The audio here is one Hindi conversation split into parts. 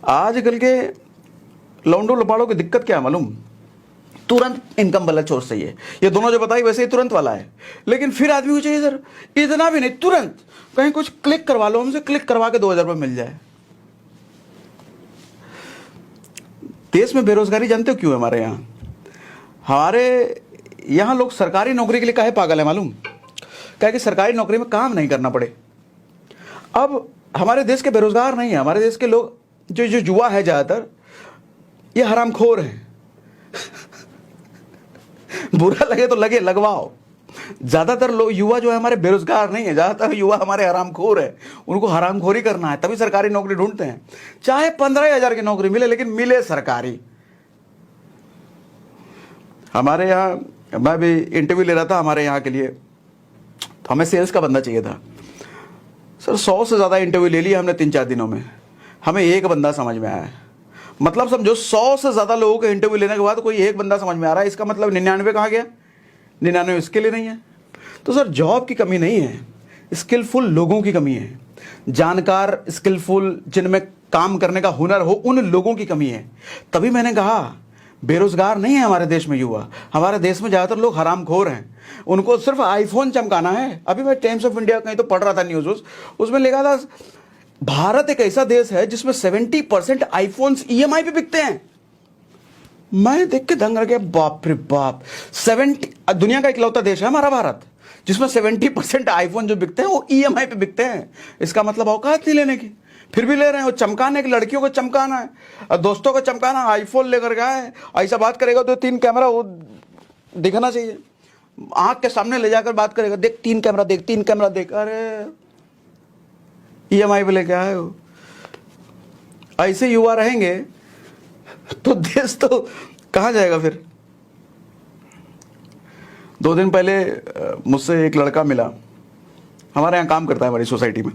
आजकल के लौंडो लपाड़ों की दिक्कत क्या है मालूम? तुरंत इनकम वाला सोर्स चाहिए। ये दोनों जो बताई वैसे ही तुरंत वाला है, लेकिन फिर आदमी को चाहिए सर इतना भी नहीं, तुरंत कहीं कुछ क्लिक करवा लो हमसे, क्लिक करवा के 2000 रुपये मिल जाए। देश में बेरोजगारी जानते हो क्यों है हमारे यहाँ? हमारे यहाँ लोग सरकारी नौकरी के लिए काहे पागल है मालूम? क्या कि सरकारी नौकरी में काम नहीं करना पड़े। अब हमारे देश के बेरोजगार नहीं है, हमारे देश के लोग जो युवा है ज़्यादातर ये हरामखोर हैं। बुरा लगे तो लगे, लगवाओ। ज़्यादातर लोग युवा जो है हमारे बेरोजगार नहीं है, ज़्यादातर युवा हमारे हरामखोर है। उनको हरामखोरी करना है तभी सरकारी नौकरी ढूंढते हैं, चाहे 15,000 की नौकरी मिले लेकिन मिले सरकारी। हमारे यहाँ मैं भी इंटरव्यू ले रहा था हमारे यहाँ के लिए, तो हमें सेल्स का बंदा चाहिए था सर। 100 से ज़्यादा इंटरव्यू ले लिया हमने 3-4 दिनों में, हमें एक बंदा समझ में आया है। मतलब समझो 100 से ज़्यादा लोगों के इंटरव्यू लेने के बाद कोई एक बंदा समझ में आ रहा है, इसका मतलब 99 कहाँ गया? 99 इसके लिए नहीं है। तो सर जॉब की कमी नहीं है, स्किलफुल लोगों की कमी है। जानकार, स्किलफुल, जिनमें काम करने का हुनर हो, उन लोगों की कमी है। तभी मैंने कहा बेरोजगार नहीं है हमारे देश में युवा, हमारे देश में ज़्यादातर लोग हरामखोर हैं। उनको सिर्फ आईफोन चमकाना है। अभी मैं टाइम्स ऑफ इंडिया कहीं तो पढ़ रहा था न्यूज़, उसमें लिखा था भारत एक ऐसा देश है जिसमें 70% आईफोन्स ईएमआई पे बिकते हैं। मैं देख के दंग रह गया, बाप रे बाप। 70 दुनिया का इकलौता देश है हमारा भारत जिसमें 70% आईफोन जो बिकते हैं वो ईएमआई पे बिकते हैं। इसका मतलब औकात नहीं लेने की, फिर भी ले रहे हैं। वो चमकाने की, लड़कियों को चमकाना है और दोस्तों को चमकाना, आईफोन लेकर गया है। ऐसा बात करेगा तो 3 कैमरा वो दिखना चाहिए, आंख के सामने ले जाकर बात करेगा, देख 3 कैमरा देख, 3 कैमरा देख। अरे ईएमआई पे लेके आए हो। ऐसे युवा रहेंगे तो देश तो कहाँ जाएगा फिर? 2 दिन पहले मुझसे एक लड़का मिला, हमारे यहाँ काम करता है हमारी सोसाइटी में।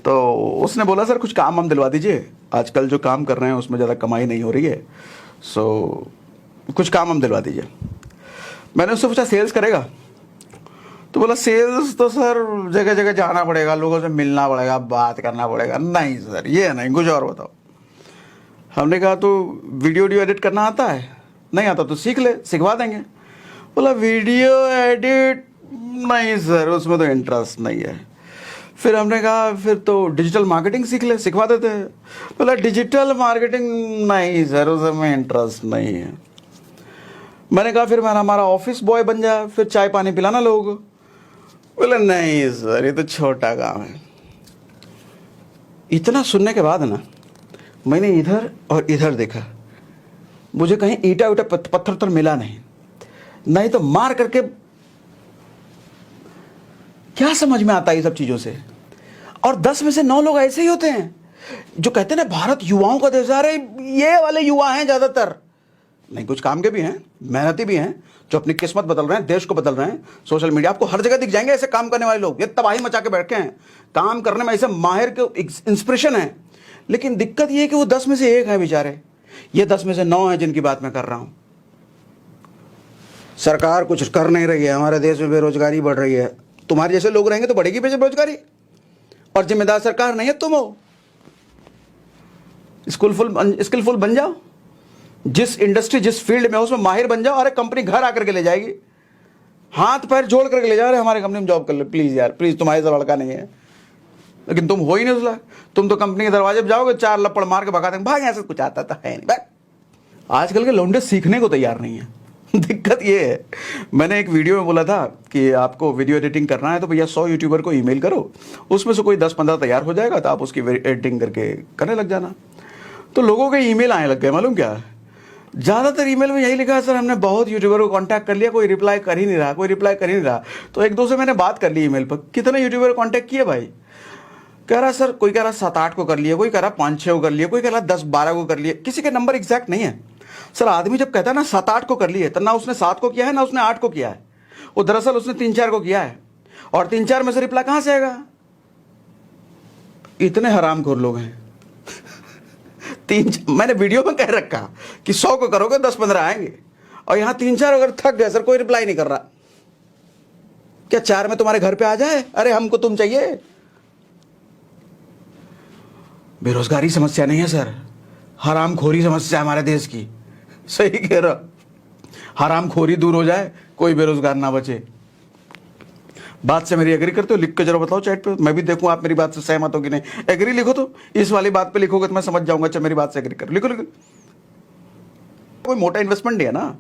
तो उसने बोला सर कुछ काम हम दिलवा दीजिए, आजकल जो काम कर रहे हैं उसमें ज़्यादा कमाई नहीं हो रही है, सो कुछ काम हम दिलवा दीजिए। मैंने उससे पूछा सेल्स करेगा? तो बोला सेल्स तो सर जगह जगह जाना पड़ेगा, लोगों से मिलना पड़ेगा, बात करना पड़ेगा। नहीं सर ये नहीं, कुछ और बताओ। हमने कहा तो वीडियो एडिट करना आता है? नहीं आता तो सीख ले, सिखवा देंगे। बोला वीडियो एडिट नहीं सर, उसमें तो इंटरेस्ट नहीं है। फिर हमने कहा फिर तो डिजिटल मार्केटिंग सीख ले, सिखवा देते हैं। बोला डिजिटल मार्केटिंग नहीं सर, उसमें इंटरेस्ट नहीं है। मैंने कहा फिर हमारा ऑफिस बॉय बन जा, फिर चाय पानी पिलाना लोगों को। बोला नहीं सर ये तो छोटा काम है। इतना सुनने के बाद ना मैंने इधर और इधर देखा, मुझे कहीं ईटा उटा पत्थर तो मिला नहीं तो मार करके क्या समझ में आता है ये सब चीज़ों से। और 10 में से 9 लोग ऐसे ही होते हैं जो कहते हैं ना भारत युवाओं का देश। अरे ये वाले युवा हैं ज़्यादातर, नहीं कुछ काम के भी हैं, मेहनती भी हैं, जो अपनी किस्मत बदल रहे हैं, देश को बदल रहे हैं। सोशल मीडिया आपको हर जगह दिख जाएंगे ऐसे काम करने वाले लोग, ये तबाही मचा के बैठे हैं, काम करने में ऐसे माहिर के इंस्पिरेशन है। लेकिन दिक्कत ये है कि वो 10 में से 1 है बेचारे, ये 10 में से 9 है जिनकी बात मैं कर रहा हूं। सरकार कुछ कर नहीं रही है, हमारे देश में बेरोजगारी बढ़ रही है। तुम्हारे जैसे लोग रहेंगे तो बढ़ेगी बेरोजगारी, और जिम्मेदार सरकार नहीं है, तुम हो। स्किलफुल बन जाओ, जिस इंडस्ट्री जिस फील्ड में हो उसमें माहिर बन जाओ। अरे कंपनी घर आकर के ले जाएगी, हाथ पैर जोड़ करके ले जा रहे हमारे कंपनी में जॉब कर लो प्लीज यार, प्लीज, तुम्हारे से लड़का नहीं है। लेकिन तुम हो ही नहीं उसला, तुम तो कंपनी के दरवाजे पे जाओगे, 4 लपड़ मार के भगा देंगे, भाग यहाँ से, कुछ आता था है नहीं। आजकल के लौंडे सीखने को तैयार नहीं है। दिक्कत ये है, मैंने एक वीडियो में बोला था कि आपको वीडियो एडिटिंग करना है तो भैया 100 यूट्यूबर को ईमेल करो, उसमें से कोई 10-15 तैयार हो जाएगा तो आप उसकी एडिटिंग करके करने लग जाना। तो लोगों के ईमेल आने लग गए, मालूम क्या? ज़्यादातर ईमेल में यही लिखा है सर हमने बहुत यूट्यूबर को कांटेक्ट कर लिया, कोई रिप्लाई कर ही नहीं रहा, तो 1-2 से मैंने बात कर ली ईमेल पर। कितने यूट्यूबर कांटेक्ट किए भाई? कह रहा सर, कोई कह रहा 7-8 को कर लिए, कोई कह रहा 5-6 को कर लिए, कोई कह रहा 10-12 को कर लिए। किसी के नंबर एग्जैक्ट नहीं है सर। आदमी जब कहता है ना 7-8 को कर लिए, तो ना उसने 7 को किया है ना उसने 8 को किया है, वो दरअसल उसने 3-4 को किया है। और 3-4 में से रिप्लाई कहां से आएगा? इतने हरामखोर लोग हैं। मैंने वीडियो में कह रखा कि 100 को करोगे 10-15 आएंगे, और यहां 3-4 अगर थक गए सर, कोई रिप्लाई नहीं कर रहा, क्या 4 में तुम्हारे घर पे आ जाए? अरे हमको तुम चाहिए। बेरोजगारी समस्या नहीं है सर, हरामखोरी समस्या है हमारे देश की। सही कह रहा, हरामखोरी दूर हो जाए, कोई बेरोजगार ना बचे। बात से मेरी एग्री करते हो? लिख के जरा बताओ चैट पे, मैं भी देखूं आप मेरी बात से सहमत हो कि नहीं। एग्री लिखो, तो इस वाली बात पे लिखोगे तो मैं समझ जाऊंगा, अच्छा मेरी बात से एग्री करो। लिखो लिखो। कोई मोटा इन्वेस्टमेंट नहीं है ना।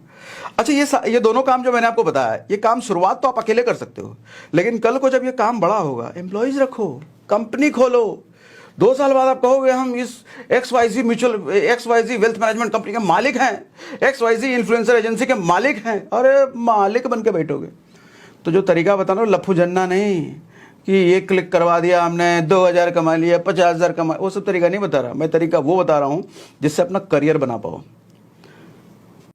अच्छा, ये दोनों काम जो मैंने आपको बताया, ये काम शुरुआत तो आप अकेले कर सकते हो, लेकिन कल को जब ये काम बड़ा होगा, एम्प्लॉयज रखो, कंपनी खोलो। 2 साल बाद आप कहोगे हम इस XYZ वेल्थ मैनेजमेंट कंपनी के मालिक हैं, XYZ इन्फ्लुएंसर एजेंसी के मालिक हैं। अरे मालिक बन के बैठोगे। तो जो तरीका बता रहा हूं, लफू जन्ना नहीं कि ये क्लिक करवा दिया हमने, 2000 कमा लिया, 50,000 कमा, वो सब तरीका नहीं बता रहा मैं। तरीका वो बता रहा हूं जिससे अपना करियर बना पाओ।